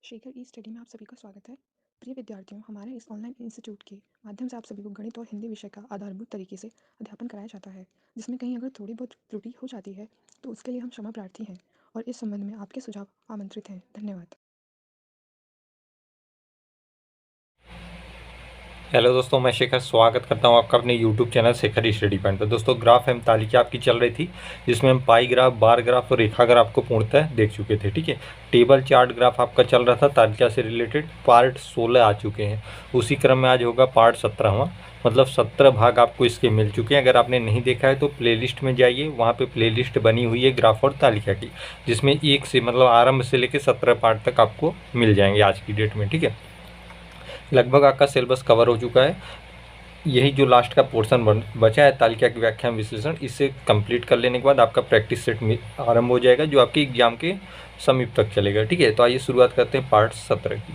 शेखर ई study में आप सभी का स्वागत है। प्रिय विद्यार्थियों, हमारे इस ऑनलाइन इंस्टीट्यूट के माध्यम से आप सभी को गणित और हिंदी विषय का आधारभूत तरीके से अध्यापन कराया जाता है, जिसमें कहीं अगर थोड़ी बहुत त्रुटि हो जाती है तो उसके लिए हम क्षमा प्रार्थी हैं और इस संबंध में आपके सुझाव आमंत्रित हैं। धन्यवाद। हेलो दोस्तों, मैं शेखर स्वागत करता हूं आपका अपने YouTube channel Shekhar study point पर। दोस्तों, ग्राफ एवं तालिका आपकी चल रही थी, जिसमें हम पाई ग्राफ, बार ग्राफ और रेखा ग्राफ को पूर्णतः देख चुके थे। ठीक है, टेबल चार्ट ग्राफ आपका चल रहा था तालिका से रिलेटेड। पार्ट 16 आ चुके हैं। उसी क्रम में आज होगा पार्ट 17वां, मतलब 17 भाग आपको इसके मिल चुके हैं। अगर आपने नहीं देखा है तो प्लेलिस्ट में जाइए, वहाँ पे प्लेलिस्ट बनी हुई है ग्राफ और तालिका की, जिसमें एक से मतलब आरंभ से लेकर 17 पार्ट तक आपको मिल जाएंगे आज की डेट में। ठीक है, लगभग आपका सिलेबस कवर हो चुका है। यही जो लास्ट का पोर्शन बचा है तालिका की व्याख्या विश्लेषण, इसे कंप्लीट कर लेने के बाद आपका प्रैक्टिस सेट में आरंभ हो जाएगा, जो आपके एग्जाम के समीप तक चलेगा। ठीक है, तो आइए शुरुआत करते हैं पार्ट 17 की।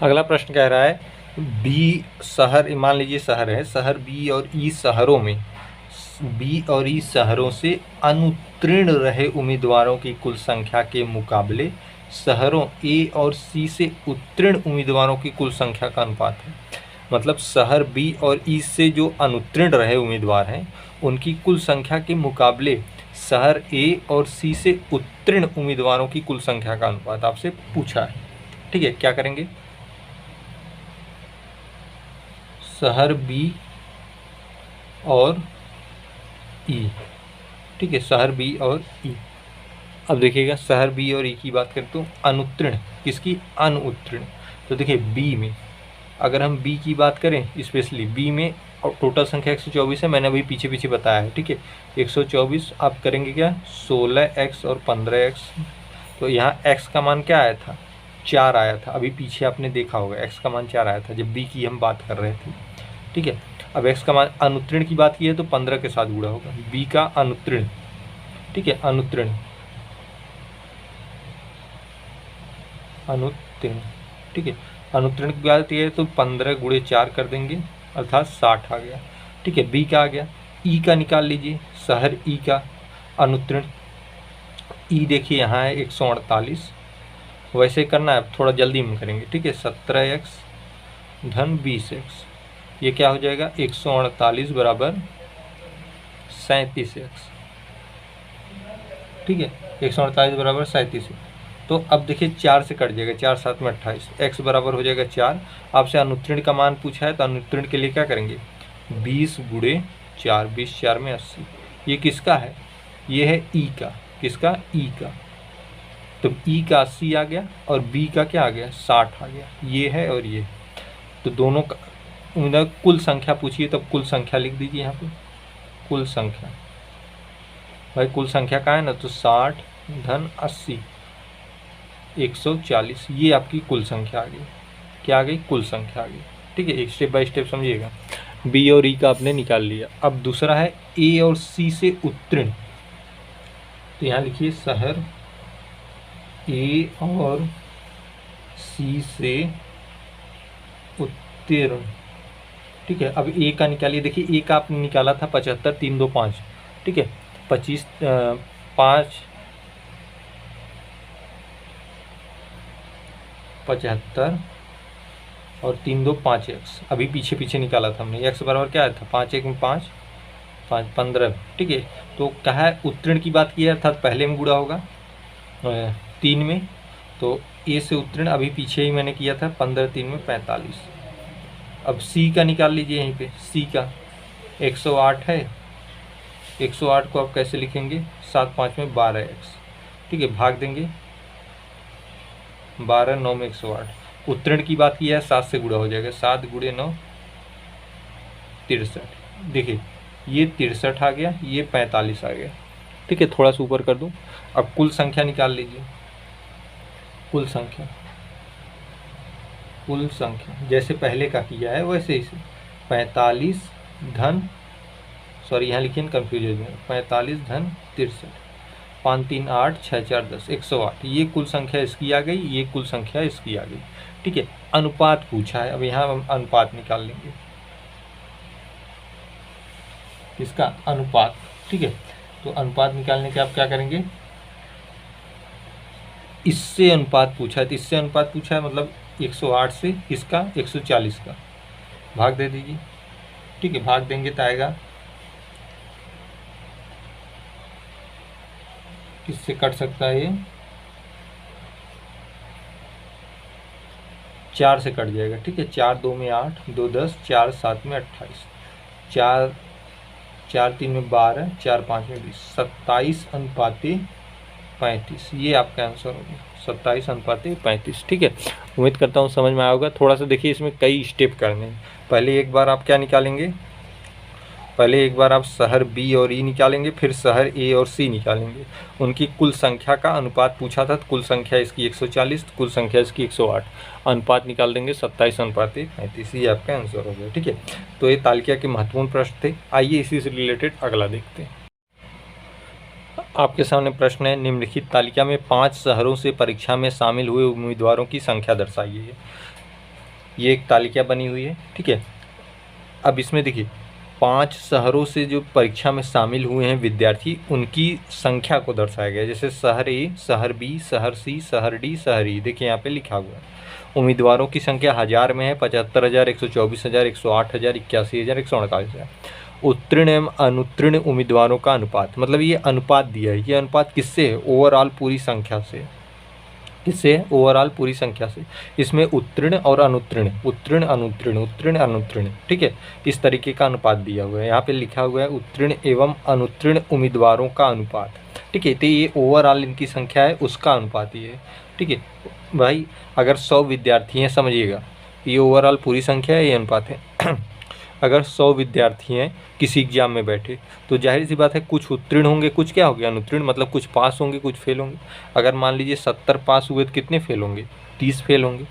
अगला प्रश्न कह रहा है, बी शहर, मान लीजिए शहर है, शहर बी और ई शहरों में, बी और ई शहरों से अनुत्तीर्ण रहे उम्मीदवारों की कुल संख्या के मुकाबले शहरों ए और सी से उत्तीर्ण उम्मीदवारों की कुल संख्या का अनुपात है। मतलब शहर बी और ई से जो अनुत्तीर्ण रहे उम्मीदवार हैं, उनकी कुल संख्या के मुकाबले शहर ए और सी से उत्तीर्ण उम्मीदवारों की कुल संख्या का अनुपात आपसे पूछा है। ठीक है, क्या करेंगे? शहर बी और ई, ठीक है, शहर बी और ई। अब देखिएगा, शहर बी और ई की बात करें तो अनुत्तीर्ण, किसकी? अनुत्तीर्ण। तो देखिए बी में, अगर हम बी की बात करें, स्पेशली बी में टोटल संख्या 124 है, मैंने अभी पीछे पीछे बताया है। ठीक है, 124 आप करेंगे क्या? 16x और 15x। तो यहाँ x का मान क्या आया था? 4 आया था। अभी पीछे आपने देखा होगा x का मान 4 आया था जब b की हम बात कर रहे थे। ठीक है, अब x का मान अनुत्तीर्ण की बात की है तो 15 के साथ जुड़ा होगा, b का अनुत्तीर्ण। ठीक है, अनुत्तीर्ण, अनुत्तीर्ण। ठीक है, अनुत्तीर्ण की बात की है तो 15 गुणे 4 कर देंगे, अर्थात 60 आ गया। ठीक है, बी का आ गया। ई का निकाल लीजिए, शहर ई का अनुत्तीर्ण। ई देखिए यहाँ है 148, वैसे करना है, थोड़ा जल्दी में करेंगे। ठीक है, 17x धन 20x, ये क्या हो जाएगा? 148 बराबर 37x। ठीक है, 148 बराबर 37। तो अब देखिए 4 से कट जाएगा, 4 7 में 28, x बराबर हो जाएगा 4। आपसे अनुत्तीर्ण का मान पूछा है तो अनुत्तीर्ण के लिए क्या करेंगे? 20 गुणे 4, 20 4 में 80। ये किसका है? ये है ई का। किसका? ई का। तो ई का 80 आ गया और बी का क्या आ गया? 60 आ गया। ये है और ये, तो दोनों का मतलब कुल संख्या पूछिए, तब कुल संख्या लिख दीजिए यहाँ पे। कुल संख्या, भाई कुल संख्या का है ना, तो 60 धन 80, 140, ये आपकी कुल संख्या आ गई। क्या आ गई? कुल संख्या आ गई। ठीक है, एक स्टेप बाय स्टेप समझिएगा। बी और ई का आपने निकाल लिया। अब दूसरा है ए और सी से उत्तीर्ण। तो यहाँ लिखिए शहर ए और सी से उत्तीर्ण। ठीक है, अब ए का निकालिए। देखिए ए का आपने निकाला था 75, 3 2 5। ठीक है, 25 5 75 और 3 2 5x। अभी पीछे पीछे निकाला था हमने। x बराबर क्या आया था? 5 1 में 5, 5 15। ठीक है, तो कहा है उत्तीर्ण की बात की है, अर्थात पहले में गुणा होगा 3 में। तो ए से उत्तीर्ण अभी पीछे ही मैंने किया था, 15 3 में 45। अब सी का निकाल लीजिए यहीं पे। सी का 108 है, 108 को आप कैसे लिखेंगे? 7 5 में 12x। ठीक है, भाग देंगे, 12 9 में 108। उत्तीर्ण की बात की है, 7 से गुणा हो जाएगा, 7 गुणे 9 63। देखिए ये 63 आ गया, ये 45 आ गया। ठीक है, थोड़ा सा ऊपर कर दूं। अब कुल संख्या निकाल लीजिए। कुल संख्या, कुल संख्या जैसे पहले का किया है वैसे ही 45 धन, सॉरी यहाँ लिखिए कन्फ्यूज हो जाए, 45 धन 63, 5 3 8 6 4 10, 108। ये कुल संख्या इसकी आ गई, ये कुल संख्या इसकी आ गई। ठीक है, अनुपात पूछा है, अब यहाँ हम अनुपात निकाल लेंगे। किसका? अनुपात। ठीक है, तो अनुपात निकालने के आप क्या करेंगे? इससे अनुपात पूछा है, तो इससे अनुपात पूछा है मतलब 108 से इसका 140 का भाग दे दीजिए। ठीक है, भाग देंगे तो आएगा, किससे कट सकता है ये, 4 से कट जाएगा। ठीक है, 4 2 में 8, 2 10, 4 7 में 28, 4 4 3 में 12, 4 5 में 20, 27:35, ये आपका आंसर होगा, 27:35। ठीक है, उम्मीद करता हूँ समझ में आया होगा। थोड़ा सा देखिए, इसमें कई स्टेप करने हैं। पहले एक बार आप क्या निकालेंगे, पहले एक बार आप शहर बी और ई निकालेंगे, फिर शहर ए और सी निकालेंगे। उनकी कुल संख्या का अनुपात पूछा था, तो कुल संख्या इसकी 140, कुल संख्या इसकी 108, अनुपात निकाल देंगे 27:35, ये आपका आंसर हो गया। ठीक है, तो ये तालिका के महत्वपूर्ण प्रश्न थे। आइए इसी से रिलेटेड अगला देखते हैं। आपके सामने प्रश्न है, निम्नलिखित तालिका में 5 शहरों से परीक्षा में शामिल हुए उम्मीदवारों की संख्या दर्शाइए। ये एक तालिका बनी हुई है। ठीक है, अब इसमें देखिए 5 शहरों से जो परीक्षा में शामिल हुए हैं विद्यार्थी, उनकी संख्या को दर्शाया गया है। जैसे शहर ए, शहर बी, शहर सी, शहर डी, शहर ई। देखिए यहाँ पे लिखा हुआ है। उम्मीदवारों की संख्या हजार में है, 75,000, 124,000, 108,000, 81,000, 148,000। उत्तीर्ण एवं अनुत्तीर्ण उम्मीदवारों का अनुपात, मतलब ये अनुपात दिया है। ये अनुपात किससे है, ओवरऑल पूरी संख्या से। किससे, ओवरऑल पूरी संख्या से। इसमें उत्तीर्ण और अनुत्तीर्ण, उत्तीर्ण अनुत्तीर्ण, उत्तीर्ण अनुत्तीर्ण। ठीक है, इस तरीके का अनुपात दिया हुआ है। यहाँ पे लिखा हुआ है उत्तीर्ण एवं अनुत्तीर्ण उम्मीदवारों का अनुपात। ठीक है, तो ये ओवरऑल इनकी संख्या है, उसका अनुपात ये है। ठीक है भाई, अगर 100 विद्यार्थी हैं, समझिएगा ये ओवरऑल पूरी संख्या है, ये अनुपात है। अगर 100 विद्यार्थी हैं किसी एग्जाम में बैठे, तो जाहिर सी बात है कुछ उत्तीर्ण होंगे, कुछ क्या हो गया, अनुत्तीर्ण, मतलब कुछ पास होंगे, कुछ फेल होंगे। अगर मान लीजिए 70 पास हुए तो कितने फेल होंगे, 30 फेल होंगे।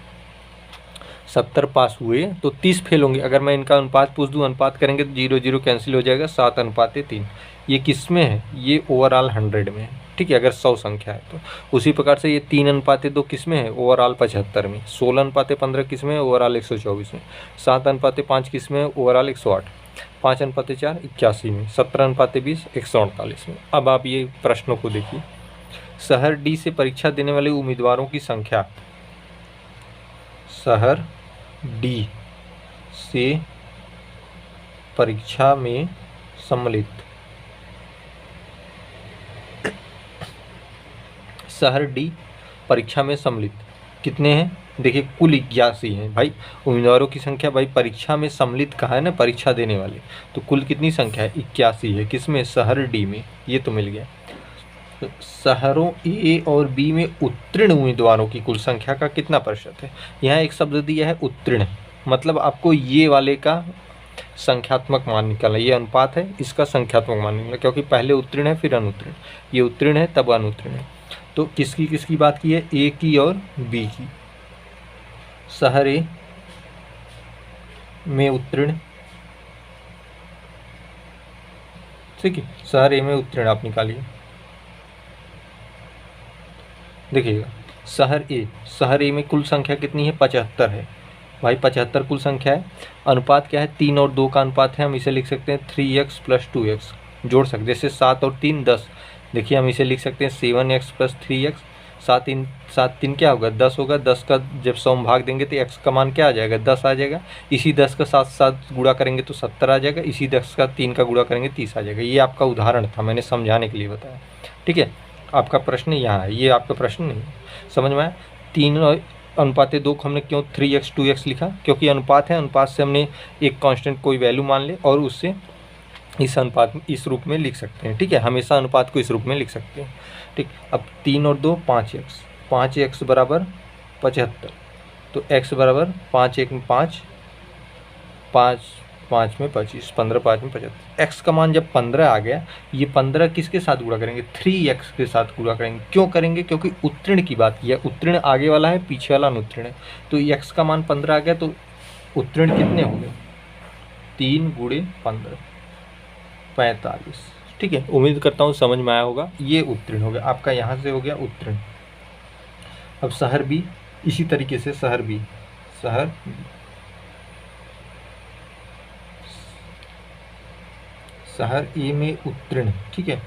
70 पास हुए तो 30 फेल होंगे। अगर मैं इनका अनुपात पूछ दूँ, अनुपात करेंगे तो 0 0 कैंसिल हो जाएगा, 7:3। ये किस में है, ये ओवरऑल 100 में है। ठीक है, अगर 100 संख्या है तो। उसी प्रकार से ये 3:2 किस में है, ओवरऑल 75 में। 16:15 किस में है, ओवरऑल 124 में। 7:5 किस में है, ओवरऑल 108। 5:4 81 में। 17:20 148 में। अब आप ये प्रश्नों को देखिए। शहर डी से परीक्षा देने वाले उम्मीदवारों की संख्या, शहर डी से परीक्षा में सम्मिलित, शहर डी परीक्षा में सम्मिलित कितने हैं, देखिए कुल 81 हैं। भाई उम्मीदवारों की संख्या, भाई परीक्षा में सम्मिलित कहा है ना, परीक्षा देने वाले, तो कुल कितनी संख्या है, 81 है। किसमें, शहर डी में। ये तो मिल गया। तो शहरों ए और बी में उत्तीर्ण उम्मीदवारों की कुल संख्या का कितना प्रतिशत है। यहाँ एक शब्द दिया है उत्तीर्ण, मतलब आपको ये वाले का संख्यात्मक मान निकालना। ये अनुपात है, इसका संख्यात्मक मान निकालना, क्योंकि पहले उत्तीर्ण है फिर अनुत्तीर्ण। ये उत्तीर्ण है तब अनुत्तीर्ण है। तो किसकी किसकी बात की है, ए की और बी की। शहर ए में उत्तीर्ण, ठीक है, शहर ए में उत्तीर्ण आप निकालिए। देखिएगा शहर ए में कुल संख्या कितनी है, 75 है। भाई 75 कुल संख्या है। अनुपात क्या है, 3 और 2 का अनुपात है। हम इसे लिख सकते हैं 3x + 2x, जोड़ सकते हैं। जैसे 7 और 3 10, देखिए हम इसे लिख सकते हैं 7x + 3x। 7 3 क्या होगा, 10 होगा। 10 का जब 100 में भाग देंगे तो x का मान क्या आ जाएगा, 10 आ जाएगा। इसी 10 का 7 गुणा करेंगे तो 70 आ जाएगा। इसी 10 का 3 का गुणा करेंगे 30 आ जाएगा। ये आपका उदाहरण था, मैंने समझाने के लिए बताया। ठीक है, आपका प्रश्न यहाँ है, ये आपका प्रश्न नहीं है। समझ में आया। 3:2 को हमने क्यों 3x 2x लिखा, क्योंकि अनुपात है। अनुपात से हमने एक कांस्टेंट कोई वैल्यू मान ले और उससे इस अनुपात में इस रूप में लिख सकते हैं। ठीक है, हमेशा अनुपात को इस रूप में लिख सकते हैं। ठीक, अब 3 और 2 5x, 5x बराबर 75। तो x बराबर 5 1 में 5, 5 5 में 25, 15 5 में 75। x का मान जब 15 आ गया, ये 15 किसके साथ गुणा करेंगे, 3x के साथ गुणा करेंगे। क्यों करेंगे, क्योंकि उत्तीर्ण की बात की है। उत्तीर्ण आगे वाला है, पीछे वाला अनुत्तीर्ण है। तो x का मान 15 आ गया, तो उत्तीर्ण कितने हो गए, 3 × 15 45। ठीक है, उम्मीद करता हूँ समझ में आया होगा। ये उत्तीर्ण हो गया आपका, यहाँ से हो गया उत्तीर्ण। अब शहर बी, इसी तरीके से शहर बी, शहर ए में उत्तीर्ण। ठीक है,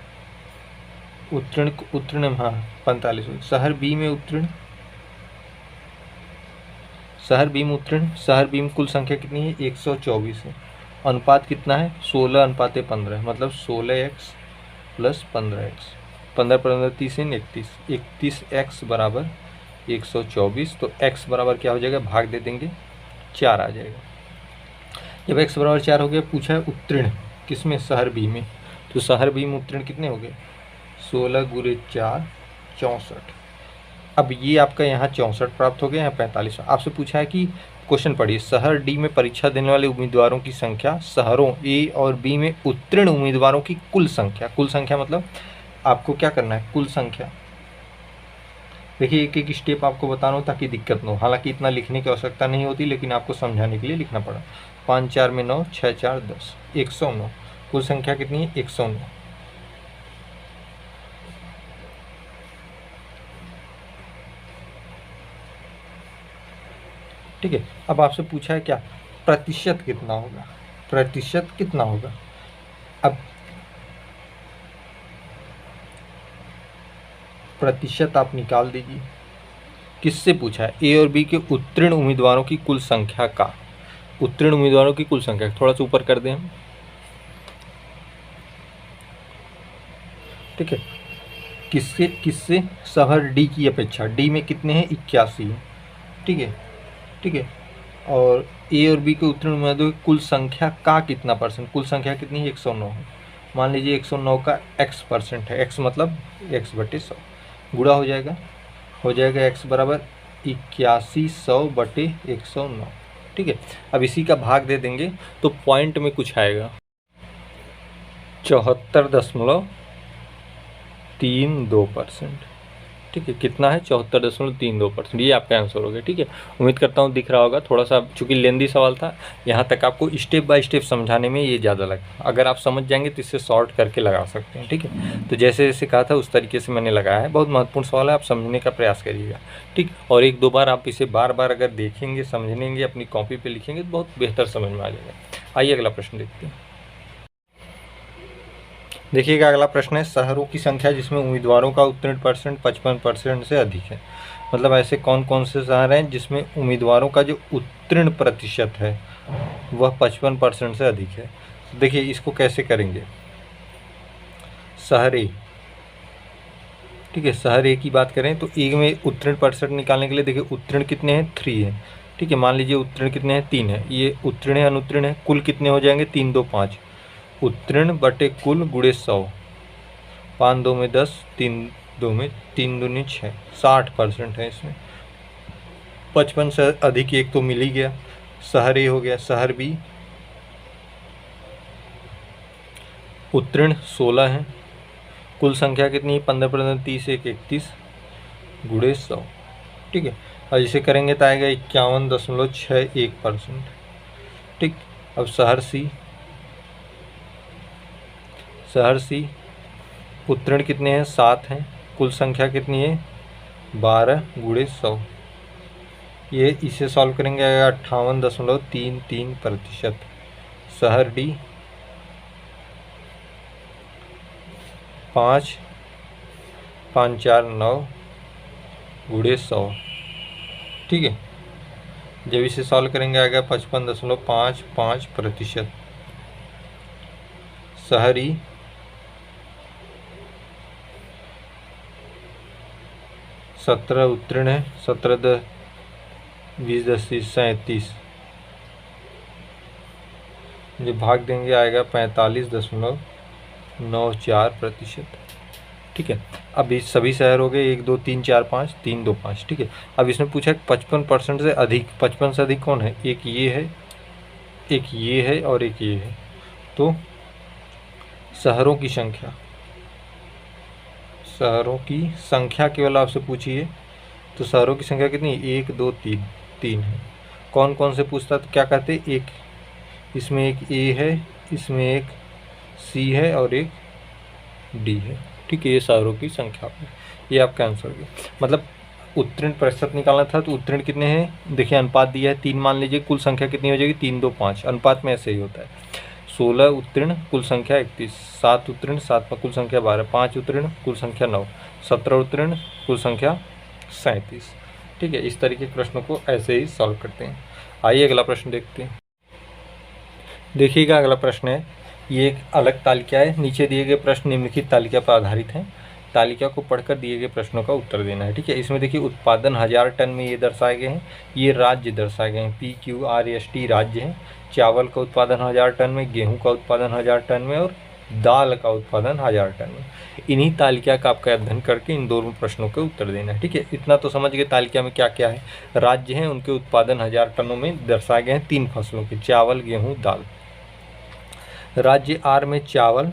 उत्तीर्ण उत्तीर्ण हाँ 45 हो। शहर बी में उत्तीर्ण, शहर बी में उत्तीर्ण, शहर बी में कुल संख्या कितनी है 124 है। अनुपात कितना है 16:15, मतलब 16x प्लस 15x, 15 15 30 31, 31x बराबर 124। तो x बराबर क्या हो जाएगा, भाग दे देंगे 4 आ जाएगा। जब x बराबर 4 हो गया, पूछा है उत्तीर्ण किसमें, शहर बी में। तो शहर बी में उत्तीर्ण कितने हो गए 16 गुणे 4 64। अब ये आपका यहाँ 64 प्राप्त हो गया, यहाँ 45। आपसे पूछा है कि क्वेश्चन पढ़िए, शहर डी में परीक्षा देने वाले उम्मीदवारों की संख्या, शहरों ए और बी में उत्तीर्ण उम्मीदवारों की कुल संख्या। कुल संख्या मतलब आपको क्या करना है, कुल संख्या। देखिए एक एक स्टेप आपको बता रहा हूँ ताकि दिक्कत न हो, हालांकि इतना लिखने की आवश्यकता नहीं होती, लेकिन आपको समझाने के लिए लिखना पड़ा। 5 4 में 9, 6 4 10, 109। कुल संख्या कितनी है 109। ठीक है। अब आपसे पूछा है क्या, प्रतिशत कितना होगा, प्रतिशत कितना होगा। अब प्रतिशत आप निकाल दीजिए। किससे पूछा है, ए और बी के उत्तीर्ण उम्मीदवारों की कुल संख्या का, उत्तीर्ण उम्मीदवारों की कुल संख्या। थोड़ा सा ऊपर कर दें हम, ठीक है। किससे किससे, शहर डी की अपेक्षा, डी में कितने हैं 81 है, ठीक है, ठीक है। और ए और बी के उत्तीर्ण उम्मीदवारों की कुल संख्या का कितना परसेंट, कुल संख्या कितनी है 109 है। मान लीजिए 109 का x परसेंट है, x मतलब x/100, गुणा हो जाएगा x बराबर 8100/109, ठीक है। अब इसी का भाग दे देंगे तो पॉइंट में कुछ आएगा 74.32%, ठीक है। कितना है 74.32%, ये आपका आंसर हो गया, ठीक है। उम्मीद करता हूँ दिख रहा होगा। थोड़ा सा चूंकि लेंदी सवाल था, यहाँ तक आपको स्टेप बाय स्टेप समझाने में ये ज़्यादा लगा। अगर आप समझ जाएंगे तो इससे शॉर्ट करके लगा सकते हैं, ठीक है। तो जैसे जैसे कहा था उस तरीके से मैंने लगाया है। बहुत महत्वपूर्ण सवाल है, आप समझने का प्रयास करिएगा, ठीक। और एक दो बार आप इसे बार बार अगर देखेंगे, समझेंगे, अपनी कॉपी पर लिखेंगे तो बहुत बेहतर समझ में आ जाएगा। आइए अगला प्रश्न देखते हैं। देखिएगा अगला प्रश्न है, शहरों की संख्या जिसमें उम्मीदवारों का उत्तीर्ण परसेंट 55% से अधिक है। मतलब ऐसे कौन कौन से शहर हैं जिसमें उम्मीदवारों का जो उत्तीर्ण प्रतिशत है वह 55% से अधिक है। देखिए इसको कैसे करेंगे, शहर ए, ठीक है। शहर ए की बात करें तो ए में उत्तीर्ण परसेंट निकालने के लिए देखिए उत्तीर्ण कितने हैं 3 है, ठीक है। मान लीजिए उत्तीर्ण कितने हैं 3 है, ये उत्तीर्ण है अनुत्तीर्ण है, कुल कितने हो जाएंगे 3 2 5, उत्तीर्ण बटे कुल गुणे 100, 5 2 में 10, 3 2 में 3 दूनी 6, 60% है इसमें। 55 से अधिक एक तो मिल ही गया, शहर ए हो गया। शहर बी उत्तीर्ण 16 है, कुल संख्या कितनी है 15 15 30 1 31 गुणे 100, ठीक है। और इसे करेंगे तो आएगा 51.61%, ठीक। अब शहर सी, शहर सी उत्तीर्ण कितने हैं 7 हैं, कुल संख्या कितनी है 12 गुणे 100, ये इसे सॉल्व करेंगे 58.33%। शहर डी 5 5 4 9 गुणे 100, ठीक है। जब इसे सॉल्व करेंगे आएगा 55.55%। शहर ई 17 उत्तीर्ण है, 17 10 20 10 30 37, जो भाग देंगे आएगा 45.94%, ठीक है। अब इस सभी शहर हो गए 1 2 3 4 5 3 2 5, ठीक है। अब इसमें पूछा 55% से अधिक, 55 से अधिक कौन है, एक ये है, एक ये है और एक ये है। तो शहरों की संख्या, शहरों की संख्या केवल आपसे पूछिए तो शहरों की संख्या कितनी है 1 2 3 3 है। कौन कौन से पूछता तो क्या कहते, एक इसमें एक ए है, इसमें एक सी है और एक डी है, ठीक है। ये शहरों की संख्या है, ये आपका आंसर है। मतलब उत्तीर्ण प्रतिशत निकालना था तो उत्तीर्ण कितने हैं, देखिए अनुपात दिया है 3, मान लीजिए कुल संख्या कितनी हो जाएगी 3 2 5, अनुपात में ऐसे ही होता है। 16 उत्तीर्ण कुल संख्या 31, 7 उत्तीर्ण 7 में कुल संख्या 12, 5 उत्तीर्ण कुल संख्या 9, 17 उत्तीर्ण कुल संख्या 37। ठीक है, इस तरीके के प्रश्नों को ऐसे ही सॉल्व करते हैं। आइए अगला प्रश्न देखते हैं। देखिएगा अगला प्रश्न है, ये एक अलग तालिका है। नीचे दिए गए प्रश्न निम्नलिखित तालिका पर आधारित हैं। तालिका को पढ़कर दिए गए प्रश्नों का उत्तर देना है। ठीक है, इसमें देखिए उत्पादन 1000 टन में ये दर्शाए गए हैं, ये राज्य दर्शाए गए हैं, PQRST राज्य हैं। चावल का उत्पादन 1000 टन में, गेहूं का उत्पादन 1000 टन में और दाल का उत्पादन 1000 टन में। इन्हीं तालिका का आपका अध्ययन करके इन दोनों प्रश्नों के उत्तर देना है। ठीक है, इतना तो समझ गए तालिका में क्या क्या है। राज्य हैं, उनके उत्पादन 1000 टनों में दर्शाए गए हैं 3 फसलों के, चावल, गेहूँ, दाल। राज्य आर में चावल,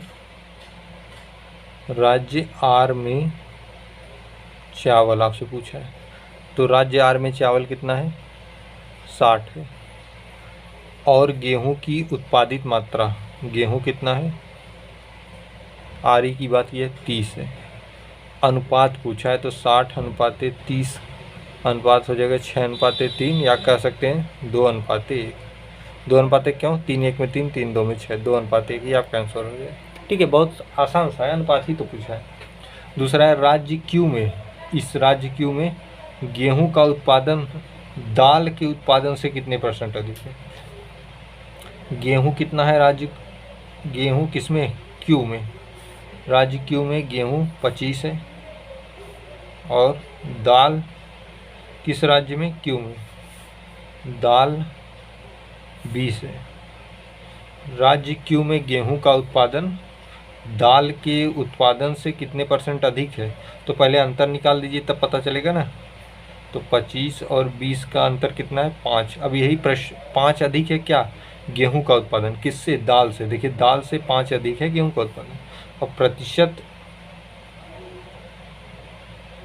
राज्य आर में चावल आपसे पूछा है, तो राज्य आर में चावल कितना है? 60 है। और गेहूं की उत्पादित मात्रा, गेहूं कितना है? आर की बात ये 30 है। अनुपात पूछा है तो 60:30 अनुपात हो जाएगा 6:3, या कह सकते हैं 2:1। 2:1 क्यों? 3:1 में 3, 3:2 में 6, 2:1 ही आपका आंसर हो जाए। ठीक है, बहुत आसान सा है, अनुपात ही तो पूछा है। दूसरा है राज्य क्यू में, इस राज्य क्यू में गेहूं का उत्पादन दाल के उत्पादन से कितने % अधिक है? गेहूं कितना है राज्य, गेहूं किसमें? क्यू में। राज्य क्यू में गेहूं 25 है और दाल किस राज्य में? क्यू में, दाल 20 है। राज्य क्यू में गेहूं का उत्पादन दाल के उत्पादन से कितने % अधिक है? तो पहले अंतर निकाल दीजिए, तब पता चलेगा ना। तो 25 और 20 का अंतर कितना है? 5। अब यही प्रश्न, 5 अधिक है क्या? गेहूं का उत्पादन किससे? दाल से। देखिए दाल से 5 अधिक है गेहूं का उत्पादन। और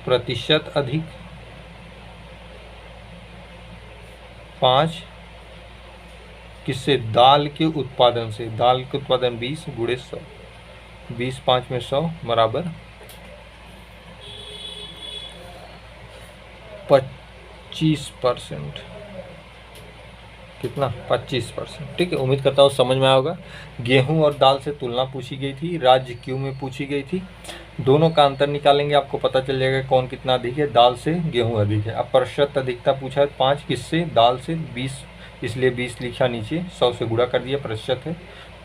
प्रतिशत अधिक 5 किससे? दाल के उत्पादन से। दाल के उत्पादन 20 गुणे 100, 20 5 में 100 बराबर 25%। कितना? 25%। ठीक है, उम्मीद करता हूँ समझ में आया होगा। गेहूं और दाल से तुलना पूछी गई थी, राज्य क्यू में पूछी गई थी। दोनों का अंतर निकालेंगे, आपको पता चल जाएगा कौन कितना अधिक है। दाल से गेहूं अधिक है। अब प्रतिशत अधिकता पूछा है 5 किससे? दाल से। 20 इसलिए 20 लिखा नीचे, 100 से गुणा कर दिया, प्रतिशत है,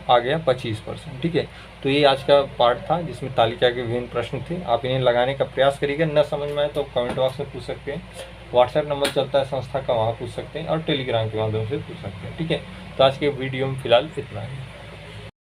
आ गया 25%। ठीक है, तो ये आज का पार्ट था जिसमें तालिका के विभिन्न प्रश्न थे। आप इन्हें लगाने का प्रयास करिएगा। न समझ में आए तो कमेंट बॉक्स में पूछ सकते हैं, व्हाट्सएप नंबर चलता है संस्था का, वहाँ पूछ सकते हैं, और टेलीग्राम के माध्यम से पूछ सकते हैं। ठीक है, तो आज के वीडियो में फिलहाल इतना ही।